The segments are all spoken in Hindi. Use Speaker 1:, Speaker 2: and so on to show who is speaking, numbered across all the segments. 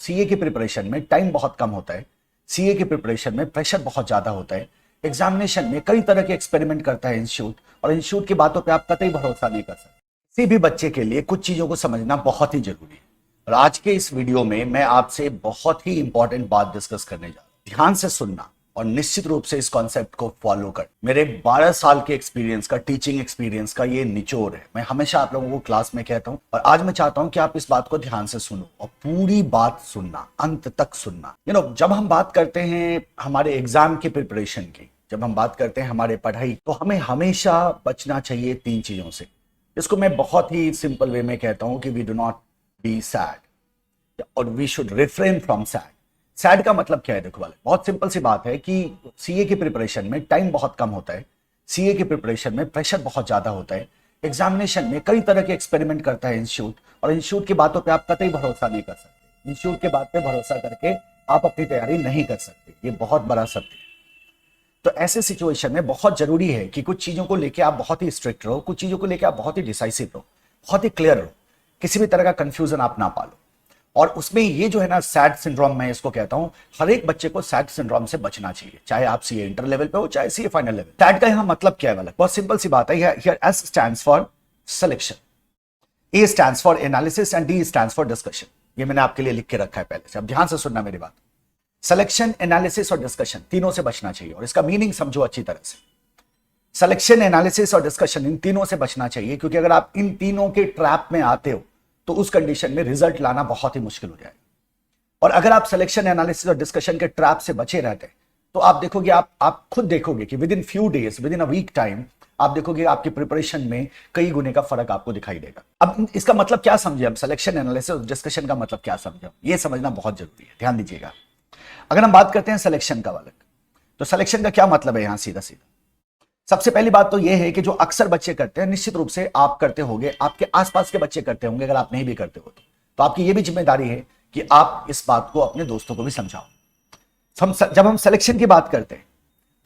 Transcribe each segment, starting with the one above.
Speaker 1: सीए की प्रिपरेशन में टाइम बहुत कम होता है। सीए की प्रिपरेशन में प्रेशर बहुत ज्यादा होता है। एग्जामिनेशन में कई तरह के एक्सपेरिमेंट करता है इंस्टीट्यूट, और इंस्टीट्यूट की बातों पे आप कतई भरोसा नहीं कर सकते। किसी भी बच्चे के लिए कुछ चीजों को समझना बहुत ही जरूरी है, और आज के इस वीडियो में मैं आपसे बहुत ही इंपॉर्टेंट बात डिस्कस करने जा रहा हूं। ध्यान से सुनना और निश्चित रूप से इस कॉन्सेप्ट को फॉलो कर। मेरे 12 साल के एक्सपीरियंस का, टीचिंग एक्सपीरियंस का ये निचोड़ है। मैं हमेशा आप लोगों को क्लास में कहता हूं, और आज मैं चाहता हूं कि आप इस बात को ध्यान से सुनो और पूरी बात सुनना, अंत तक सुनना। जब हम बात करते हैं हमारे एग्जाम की प्रिपरेशन की, जब हम बात करते हैं हमारे पढ़ाई, तो हमें हमेशा बचना चाहिए 3 चीजों से। इसको मैं बहुत ही सिंपल वे में कहता हूं कि we do not be sad, और we should refrain from sad. Sad का मतलब क्या है? देखो वाले, बहुत सिंपल सी बात है कि सीए की प्रिपरेशन में टाइम बहुत कम होता है। सीए की प्रिपरेशन में प्रेशर बहुत ज्यादा होता है। एग्जामिनेशन में कई तरह के एक्सपेरिमेंट करता है इंस्टीट्यूट, और इंस्टीट्यूट की बातों पे आप कतई भरोसा नहीं कर सकते। इंस्टीट्यूट के बात पे भरोसा करके आप अपनी तैयारी नहीं कर सकते, ये बहुत बड़ा सत्य है। तो ऐसे सिचुएशन में बहुत जरूरी है कि कुछ चीजों को लेकर आप बहुत ही स्ट्रिक्ट रहो, कुछ चीजों को लेकर आप बहुत ही डिसाइसिव रहो, बहुत ही क्लियर रहो, किसी भी तरह का कंफ्यूजन आप ना पालो। और उसमें ये जो है ना, सैड सिंड्रोम, मैं इसको कहता हूं, हर एक बच्चे को सैड सिंड्रोम से बचना चाहिए, चाहे आप सीए इंटर लेवल पे हो, चाहे सीए फाइनल लेवल। सैड का यहां मतलब क्या है वाला? बहुत सिंपल सी बात है। Here S stands for selection, A stands for analysis and D stands for discussion. ये मैंने आपके लिए लिख के रखा है पहले से, अब ध्यान से सुनना मेरी बात। सिलेक्शन, एनालिसिस और डिस्कशन, तीनों से बचना चाहिए, और इसका मीनिंग समझो अच्छी तरह से। सिलेक्शन, एनालिसिस और डिस्कशन, इन तीनों से बचना चाहिए, क्योंकि अगर आप इन तीनों के ट्रैप में आते हो तो उस कंडीशन में रिजल्ट लाना बहुत ही मुश्किल हो जाएगा। और अगर आप सिलेक्शन, एनालिसिस और डिस्कशन के ट्रैप से बचे रहते हैं, तो आप देखोगे, आप खुद देखोगे कि within few days, within a week time, आप देखोगे आपकी प्रिपरेशन में कई गुने का फर्क आपको दिखाई देगा। अब इसका मतलब क्या समझे हम? सिलेक्शन, एनालिसिस और डिस्कशन का मतलब क्या समझे? ये समझना बहुत जरूरी है, ध्यान दीजिएगा। अगर हम बात करते हैं सिलेक्शन का वाला, तो सिलेक्शन का क्या मतलब है यहां? सीधा सीधा सबसे पहली बात तो यह है कि जो अक्सर बच्चे करते हैं, निश्चित रूप से आप करते होंगे, आपके आसपास के बच्चे करते होंगे, अगर आप नहीं भी करते हो तो आपकी यह भी जिम्मेदारी है कि आप इस बात को अपने दोस्तों को भी समझाओ। जब हम सिलेक्शन की बात करते हैं,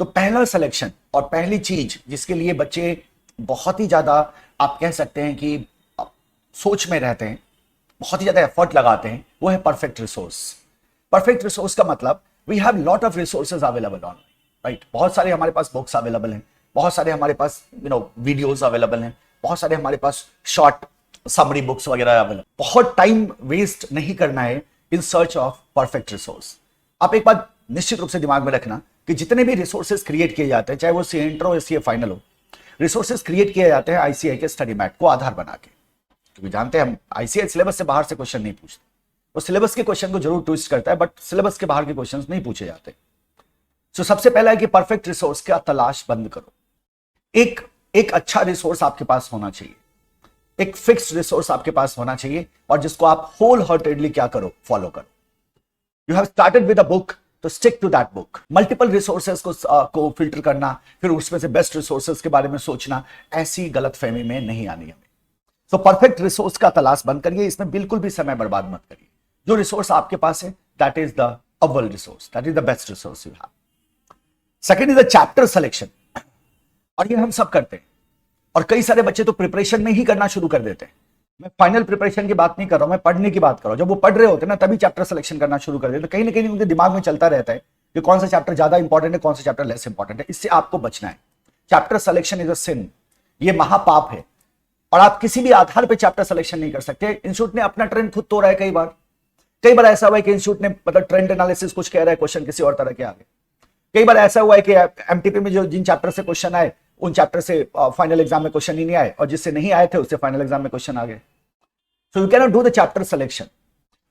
Speaker 1: तो पहला सिलेक्शन और पहली चीज जिसके लिए बच्चे बहुत ही ज्यादा, आप कह सकते हैं कि सोच में रहते हैं, बहुत ही ज्यादा एफर्ट लगाते हैं, वो है परफेक्ट रिसोर्स। परफेक्ट रिसोर्स का मतलब, we have lot of resources available online, right? बहुत सारे हमारे पास बुक्स अवेलेबल हैं, बहुत सारे हमारे पास वीडियोस अवेलेबल हैं, बहुत सारे हमारे पास शॉर्ट समरी बुक्स वगैरह अवेलेबल। बहुत टाइम वेस्ट नहीं करना है in search of perfect resource. आप एक बात निश्चित रूप से दिमाग में रखना कि जितने भी रिसोर्सेज क्रिएट किए जाते हैं, चाहे वो सीए इंटर हो या सीए फाइनल हो, रिसोर्सेज क्रिएट किए जाते हैं आईसीआई के स्टडी मैट को आधार बना के, क्योंकि जानते हैं हम आईसीआई सिलेबस से बाहर से क्वेश्चन नहीं पूछते। वो सिलेबस के क्वेश्चन को जरूर ट्विस्ट करता है, बट सिलेबस के बाहर के क्वेश्चन नहीं पूछे जाते। तो सबसे पहला है कि परफेक्ट रिसोर्स का तलाश बंद करो। एक अच्छा रिसोर्स आपके पास होना चाहिए, एक फिक्स्ड रिसोर्स आपके पास होना चाहिए, और जिसको आप होल हार्टेडली क्या करो? फॉलो करो। You have started with a book, तो stick to that book. Multiple resources को फिल्टर करना, फिर उसमें से बेस्ट रिसोर्सेज के बारे में सोचना, ऐसी गलतफहमी में नहीं आनी हमें। तो परफेक्ट रिसोर्स का तलाश बंद करिए, इसमें बिल्कुल भी समय बर्बाद मत करिए। जो रिसोर्स आपके पास है, दैट इज द अव्वल resource, that is the best resource you have. Second is the chapter selection, और ये हम सब करते हैं, और कई सारे बच्चे तो प्रिपरेशन में ही करना शुरू कर देते हैं। मैं फाइनल प्रिपरेशन की बात नहीं कर रहा हूं, मैं पढ़ने की बात कर रहा हूं। जब वो पढ़ रहे होते हैं ना, तभी चैप्टर सिलेक्शन करना शुरू कर देते हैं। कहीं ना कहीं उनके दिमाग में चलता रहता है कि कौन सा चैप्टर ज्यादा इंपॉर्टेंट है, कौन सा चैप्टर लेस इंपॉर्टेंट है। इससे आपको बचना है। चैप्टर सिलेक्शन इज अ सिन, ये महापाप है, और आप किसी भी आधार पर चैप्टर सिलेक्शन नहीं कर सकते। इंस्टीट्यूट ने अपना ट्रेंड खुद तोड़ा है। कई बार ऐसा हुआ है कि इंस्टीट्यूट ने मतलब ट्रेंड एनालिसिस कुछ कह रहा है, क्वेश्चन किसी और तरह के आगे। कई बार ऐसा हुआ है कि एमटीपी में जो जिन चैप्टर से क्वेश्चन आए, उन चैप्टर से फाइनल एग्जाम में क्वेश्चन ही नहीं आए, और जिससे नहीं आए थे उससे फाइनल एग्जाम में क्वेश्चन आ गए। So you can not do the chapter selection.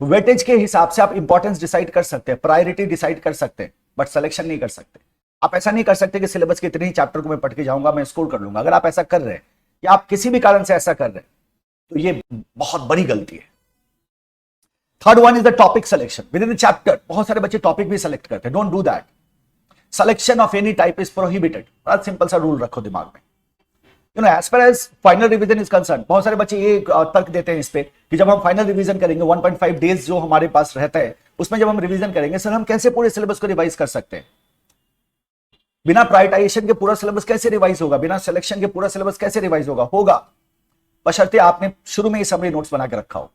Speaker 1: Weightage के हिसाब से आप इंपॉर्टेंस डिसाइड कर सकते हैं, प्रायोरिटी डिसाइड कर सकते हैं, बट सिलेक्शन नहीं कर सकते। आप ऐसा नहीं कर सकते कि सिलेबस के इतने ही चैप्टर को मैं पढ़ के जाऊंगा, मैं स्कोर कर लूंगा। अगर आप ऐसा कर रहे हैं, या आप किसी भी कारण से ऐसा कर रहे हैं, तो ये बहुत बड़ी गलती है। Third one is the topic selection within the chapter. बहुत सारे बच्चे टॉपिक भी सिलेक्ट करते हैं, don't do that. Selection of any type is prohibited. बड़ा सिंपल सा रूल रखो दिमाग में। As far as final revision is concern, बहुत सारे बच्चे ये तर्क देते हैं इस पे कि जब हम फाइनल रिवीजन करेंगे, 1.5 डेज जो हमारे पास रहता है, उसमें जब हम रिवीजन करेंगे, सर हम कैसे पूरे सिलेबस को रिवाइज कर सकते हैं? बिना प्रायोरिटाइजेशन के पूरा सिलेबस कैसे रिवाइज होगा? बिना सिलेक्शन के पूरा सिलेबस कैसे रिवाइज होगा? बशर्ते आपने शुरू में ही समरी नोट्स बना के रखा हो।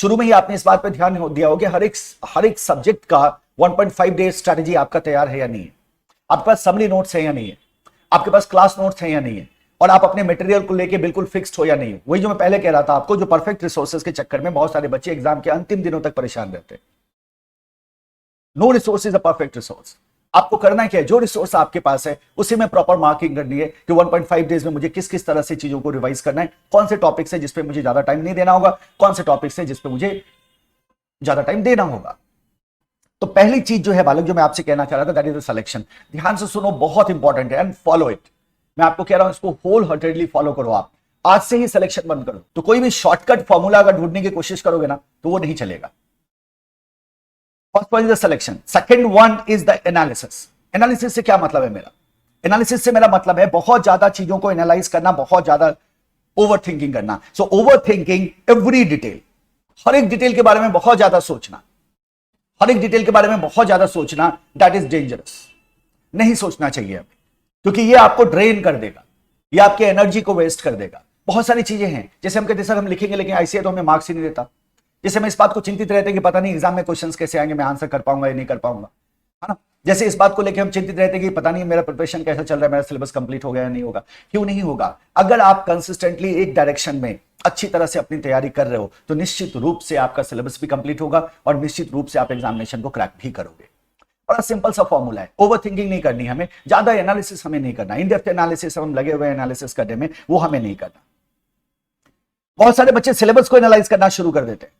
Speaker 1: शुरू में ही आपने इस बात पर ध्यान दिया हो कि हर एक सब्जेक्ट का 1.5 डेज स्ट्रेटेजी आपका तैयार है या नहीं है, आपके पास समरी नोट्स है या नहीं है, आपके पास क्लास नोट्स है या नहीं है, और आप अपने मटेरियल को लेके बिल्कुल फिक्स्ड हो या नहीं हो। वही जो मैं पहले कह रहा था आपको, जो परफेक्ट रिसोर्सेज के चक्कर में बहुत सारे बच्चे एग्जाम के अंतिम दिनों तक परेशान रहते हैं। No resource is a perfect resource. आपको करना क्या है, जो रिसोर्स आपके पास है उसी में प्रॉपर मार्किंग करनी है कि 1.5 डेज में मुझे किस किस तरह से चीजों को रिवाइज करना है, कौन से टॉपिक्स है जिसपे मुझे ज्यादा टाइम नहीं देना होगा, कौन से टॉपिक्स है जिसपे मुझे ज्यादा टाइम देना होगा। तो पहली चीज जो है बालक, जो मैं आपसे कहना चाह रहा था, दैट इज द सिलेक्शन। ध्यान से सुनो, बहुत इंपॉर्टेंट है, एंड फॉलो इट। मैं आपको कह रहा हूं इसको होल हार्टेडली फॉलो करो। आप आज से ही सिलेक्शन बंद करो। तो कोई भी शॉर्टकट फॉर्मूला अगर ढूंढने की कोशिश करोगे ना तो वो नहीं चलेगा। First one is the selection, second one is the analysis. Analysis से क्या मतलब है मेरा? एनालिसिस से मेरा मतलब है बहुत ज्यादा चीजों को एनालाइज करना, बहुत ज्यादा ओवर थिंकिंग करना। So over thinking every detail, हर एक डिटेल के बारे में बहुत ज्यादा सोचना, हर एक डिटेल के बारे में बहुत ज्यादा सोचना, दैट इज डेंजरस। नहीं सोचना चाहिए अभी, क्योंकि ये आपको ड्रेन कर देगा, ये आपके एनर्जी को वेस्ट कर देगा। बहुत सारी चीजें हैं, जैसे हम कहते हैं सर हम लिखेंगे लेकिन आईसीए तो हमें मार्क्स ही नहीं देता। जैसे हम इस बात को चिंतित रहते हैं कि पता नहीं एग्जाम में क्वेश्चंस कैसे आएंगे, मैं आंसर कर पाऊंगा या नहीं कर पाऊंगा, है ना। जैसे इस बात को लेकर हम चिंतित रहते हैं कि पता नहीं मेरा प्रिपरेशन कैसा चल रहा है, मेरा सिलेबस कंप्लीट हो गया या नहीं होगा। क्यों नहीं होगा? अगर आप कंसिस्टेंटली एक डायरेक्शन में अच्छी तरह से अपनी तैयारी कर रहे हो तो निश्चित रूप से आपका सिलेबस भी कंप्लीट होगा और निश्चित रूप से आप एग्जामिनेशन को क्रैक भी करोगे। बड़ा सिंपल सा फॉर्मूला है, ओवर थिंकिंग नहीं करनी हमें, ज्यादा एनालिसिस हमें नहीं करना, इन डेप्थ एनालिसिस हम लगे हुए एनालिसिस करने में, वो हमें नहीं करना। बहुत सारे बच्चे सिलेबस को एनालाइज करना शुरू कर देते हैं,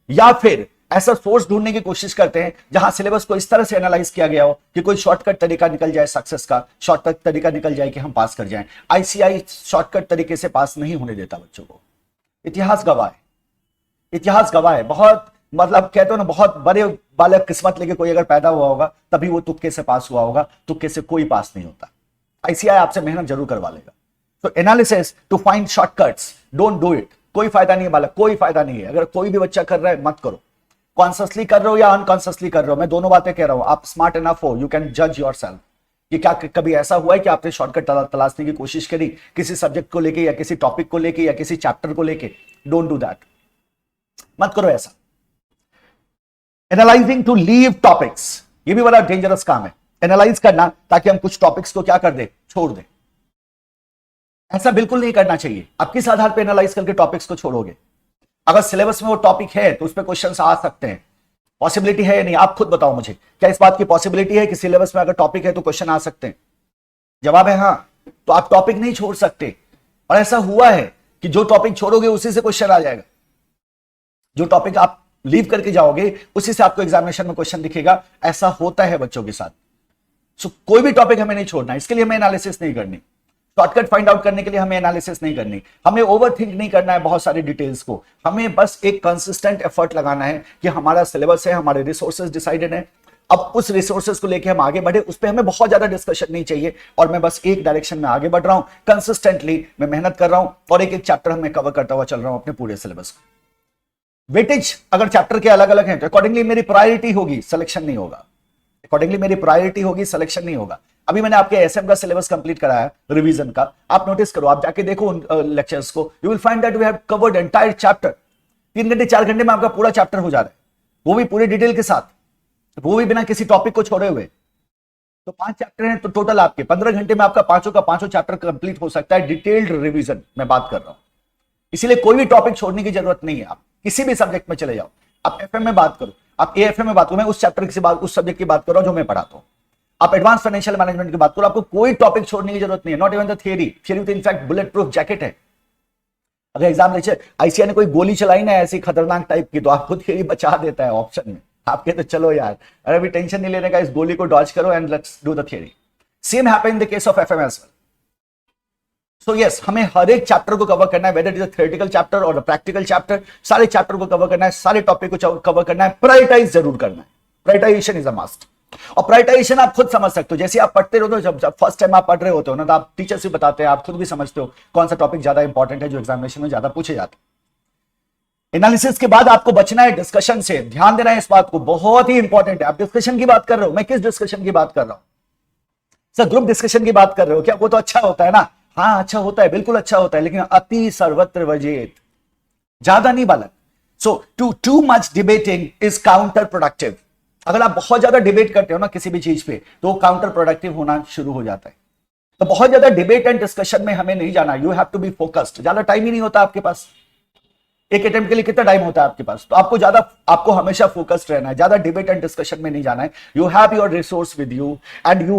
Speaker 1: या फिर ऐसा सोर्स ढूंढने की कोशिश करते हैं जहां सिलेबस को इस तरह से एनालाइज किया गया हो कि कोई शॉर्टकट तरीका निकल जाए सक्सेस का, शॉर्टकट तरीका निकल जाए कि हम पास कर जाएं। आईसीआई शॉर्टकट तरीके से पास नहीं होने देता बच्चों को। इतिहास गवाह है, इतिहास गवाह है। बहुत मतलब कहते हो ना, बहुत बड़े बालक किस्मत लेके कोई अगर पैदा हुआ होगा तभी वो तुक्के से पास हुआ होगा, तुक्के से कोई पास नहीं होता। आईसीआई आपसे मेहनत जरूर करवा लेगा। तो analysis to find shortcuts, don't do it. कोई फायदा नहीं है बालक, कोई फायदा नहीं है। अगर कोई भी बच्चा कर रहा है मत करो, कॉन्शियसली कर रहे हो या अनकॉन्शियसली कर रहे हो, मैं दोनों बातें कह रहा हूं। आप स्मार्ट इनफ हो, यू कैन जज योरसेल्फ। ये क्या कभी ऐसा हुआ है कि आपने शॉर्टकट तलाशने की कोशिश करी किसी सब्जेक्ट को लेके या किसी टॉपिक को लेके या किसी चैप्टर को लेके? डोंट डू दैट, मत करो ऐसा। एनालाइजिंग टू लीव टॉपिक्स, ये भी बड़ा डेंजरस काम है, एनालाइज करना ताकि हम कुछ टॉपिक्स को क्या कर दे, छोड़ दे। ऐसा बिल्कुल नहीं करना चाहिए। आप किस आधार पर एनालाइज करके टॉपिक्स को छोड़ोगे? अगर सिलेबस में वो टॉपिक है तो उस पर क्वेश्चंस आ सकते हैं, पॉसिबिलिटी है या नहीं? आप खुद बताओ मुझे, क्या इस बात की पॉसिबिलिटी है कि सिलेबस में अगर टॉपिक है तो क्वेश्चन आ सकते हैं? जवाब है हाँ। तो आप टॉपिक नहीं छोड़ सकते। और ऐसा हुआ है कि जो टॉपिक छोड़ोगे उसी से क्वेश्चन आ जाएगा, जो टॉपिक आप लीव करके जाओगे उसी से आपको एग्जामिनेशन में क्वेश्चन दिखेगा। ऐसा होता है बच्चों के साथ। सो कोई भी टॉपिक हमें नहीं छोड़ना, इसके लिए हमें एनालिसिस नहीं करनी, शॉर्टकट फाइंड आउट करने के लिए हमें एनालिसिस नहीं करनी, हमें ओवर थिंक नहीं करना है बहुत सारी डिटेल्स को। हमें बस एक कंसिस्टेंट एफर्ट लगाना है कि हमारा सिलेबस है, हमारे रिसोर्सेज डिसाइडेड है, अब उस रिसोर्सेज को लेके हम आगे बढ़े। उस पर हमें बहुत ज्यादा डिस्कशन नहीं चाहिए और मैं बस एक डायरेक्शन में आगे बढ़ रहा हूं, कंसिस्टेंटली मैं मेहनत कर रहा हूं और एक एक चैप्टर मैं कवर करता हुआ चल रहा हूं अपने पूरे सिलेबस को। वेटेज अगर चैप्टर के अलग अलग हैं तो अकॉर्डिंगली मेरी प्रायोरिटी होगी, सिलेक्शन नहीं होगा। अकॉर्डिंगली मेरी प्रायोरिटी होगी, सिलेक्शन नहीं होगा। अभी मैंने आपके एसएम का सिलेबस कंप्लीट कराया रिवीजन का, आप नोटिस करो, आप जाके देखो उन लेक्चर्स को, you will find that we have covered entire chapter. 3 घंटे 4 घंटे में आपका पूरा चैप्टर हो जा रहा है, वो भी पूरी डिटेल के साथ, वो भी बिना किसी टॉपिक को छोड़े हुए। तो 5 चैप्टर हैं तो टोटल आपके 15 घंटे में आपका पांचों का पांचों चैप्टर कंप्लीट हो सकता है। डिटेल्ड रिवीजन मैं बात कर रहा हूं, इसीलिए कोई भी टॉपिक छोड़ने की जरूरत नहीं है। आप किसी भी सब्जेक्ट में चले जाओ, आप एफएम में बात करो, आप एएफएम में बात करो, मैं उस चैप्टर की बात, उस सब्जेक्ट की बात कर रहा हूं जो मैं पढ़ाता हूं। आप एडवांस फाइनेंशियल मैनेजमेंट की बात करो, आपको कोई टॉपिक छोड़ने की जरूरत नहीं है, not even the theory. Theory तो इनफैक्ट बुलेट प्रूफ जैकेट है। अगर एग्जाम लेक्चर आईसीआई ने कोई गोली चलाई ना ऐसी खतरनाक टाइप की, तो आपको थियरी बचा देता है ऑप्शन में। आपके तो चलो यार, अरे अभी टेंशन नहीं लेने का, इस गोली को डॉज करो and let's do the theory. Same happen in the case of FM as well. So yes, हमें हर एक चैप्टर को कवर करना है, whether it is a theoretical chapter और प्रैक्टिकल चैप्टर, सारे चैप्टर को कवर करना है, सारे टॉपिक को कवर करना है, प्रायोरिटाइज जरूर करना है। Prioritisation is a must. और प्रायोरिटाइजेशन आप खुद समझ सकते हो, जैसे आप पढ़ते रहो, जब फर्स्ट टाइम आप पढ़ रहे होते हो ना, तो आप टीचर्स भी बताते हैं, आप खुद भी समझते हो कौन सा टॉपिक ज्यादा इंपॉर्टेंट है, जो एग्जामिनेशन में ज्यादा पूछे जाते हैं। एनालिसिस के बाद आपको बचना है डिस्कशन से, ध्यान देना है इस बात को, बहुत ही इंपॉर्टेंट है। आप डिस्कशन की बात कर रहे हो, मैं किस डिस्कशन की बात कर रहा हूं सर? ग्रुप डिस्कशन की बात कर रहे हो क्या? वो तो अच्छा होता है ना, हाँ अच्छा होता है, बिल्कुल अच्छा होता है, लेकिन अति सर्वत्र वर्जित, ज्यादा नहीं बालक। So too much debating is counter productive. अगर आप बहुत ज्यादा डिबेट करते हो ना किसी भी चीज पे, तो काउंटर प्रोडक्टिव होना शुरू हो जाता है। तो बहुत ज्यादा डिबेट एंड डिस्कशन में हमें नहीं जाना। You have to be focused. ज्यादा टाइम ही नहीं होता आपके पास। एक अटेम्प्ट के लिए कितना टाइम होता है आपके पास? तो आपको हमेशा फोकस्ड रहना है, ज्यादा डिबेट एंड डिस्कशन में नहीं जाना है। You have your resource with you and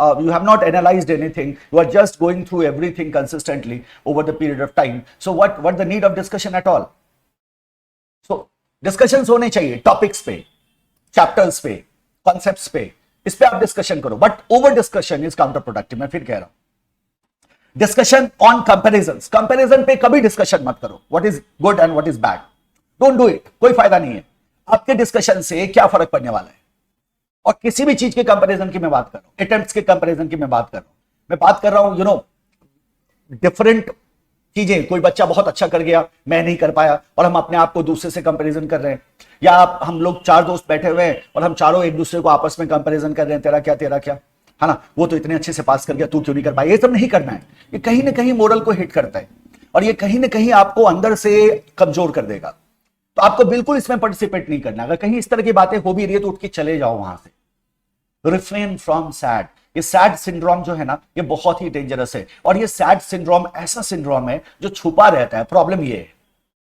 Speaker 1: you have not analyzed anything. You are just going through everything consistently over the period of time. So what the need of discussion at all? So discussions होने चाहिए टॉपिक्स पे, चैप्टर्स पे, कॉन्सेप्ट्स पे, इस पे आप डिस्कशन करो। But over discussion is counter productive. मैं फिर कह रहा हूं, डिस्कशन ऑन कंपेरिजन पे कभी डिस्कशन मत करो। What is good and what is bad, don't do it. कोई फायदा नहीं है। आपके डिस्कशन से क्या फर्क पड़ने वाला है? और किसी भी चीज के कंपैरिजन की मैं बात कर रहा हूं, अटेम्प्ट्स के कंपैरिजन की मैं बात कर रहा हूं डिफरेंट चीजें। कोई बच्चा बहुत अच्छा कर गया, मैं नहीं कर पाया, और हम अपने आप को दूसरे से कंपैरिजन कर रहे हैं। या हम लोग 4 दोस्त बैठे हुए हैं और हम चारों एक दूसरे को आपस में कंपैरिजन कर रहे हैं, तेरा क्या, है ना, वो तो इतने अच्छे से पास कर गया, तू क्यों नहीं कर पाया। ये सब नहीं करना है। ये कहीं ना कहीं मोरल को हिट करता है और ये कहीं ना कहीं आपको अंदर से कमजोर कर देगा। तो आपको बिल्कुल इसमें पार्टिसिपेट नहीं करना। अगर कहीं इस तरह की बातें हो भी रही है तो उठ के चले जाओ वहां से। Refrain from sad. ये सैड सिंड्रोम जो है ना, ये बहुत ही डेंजरस है। और ये सैड सिंड्रोम ऐसा सिंड्रोम है जो छुपा रहता है। प्रॉब्लम ये है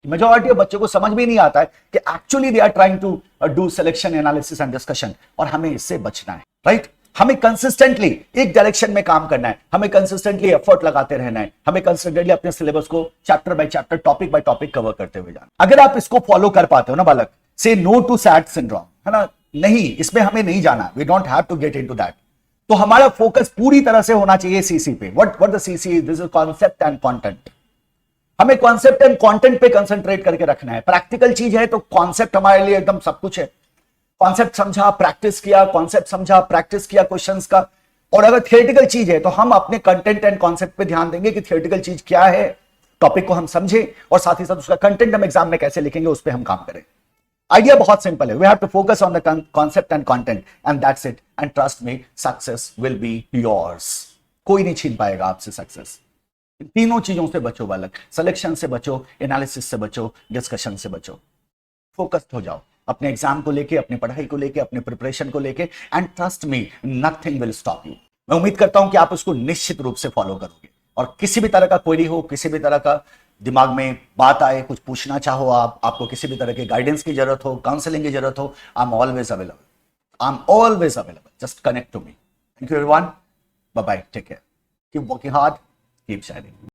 Speaker 1: मेजॉरिटी ऑफ बच्चों को समझ भी नहीं आता है कि actually they are trying to do selection analysis and discussion, और हमें इससे बचना है। राइट? हमें कंसिस्टेंटली एक डायरेक्शन में काम करना है। हमें कंसिस्टेंटली एफर्ट लगाते रहना है। हमें कंसिस्टेंटली अपने सिलेबस को chapter by chapter, topic by topic cover करते हुए जाना। अगर आप इसको फॉलो कर पाते हो ना बालक, से नो टू सैड सिंड्रोम, है ना, नहीं, इसमें हमें नहीं जाना। We don't have to get into that. तो हमारा फोकस पूरी तरह से होना चाहिए सीसी पे। What the CC is? This is concept and content. हमें कॉन्सेप्ट एंड कंटेंट पे कंसंट्रेट करके रखना है। प्रैक्टिकल चीज है तो कॉन्सेप्ट हमारे लिए एकदम सब कुछ है। कॉन्सेप्ट समझा, प्रैक्टिस किया, कॉन्सेप्ट समझा, प्रैक्टिस किया क्वेश्चंस का। और अगर थियोरेटिकल चीज है तो हम अपने कंटेंट एंड कॉन्सेप्ट पे ध्यान देंगे कि थियोरेटिकल चीज क्या है, टॉपिक को हम समझे, और साथ ही साथ उसका कंटेंट हम एग्जाम में कैसे लिखेंगे उस पर हम काम करें। आइडिया बहुत सिंपल है। We have to focus on the concept and content and that's it. And trust me, success will be yours. कोई नहीं छीन पाएगा आपसे सक्सेस। तीनों चीजों से बचो बालक। सिलेक्शन से बचो, एनालिसिस से बचो, डिस्कशन से बचो। फोकस्ड हो जाओ अपने एग्जाम को लेके, अपनी पढ़ाई को लेके, अपने प्रिपरेशन को लेके, and trust me, nothing will stop you. मैं उम्मीद करता हूं कि आप उसको निश्चित रूप से फॉलो करोगे। और किसी भी तरह का क्वेरी हो, किसी भी तरह का दिमाग में बात आए, कुछ पूछना चाहो, आपको किसी भी तरह के गाइडेंस की जरूरत हो, काउंसलिंग की जरूरत हो, I am always available. Just connect to me. Thank you everyone. Bye bye, take care, keep working hard, keep shining.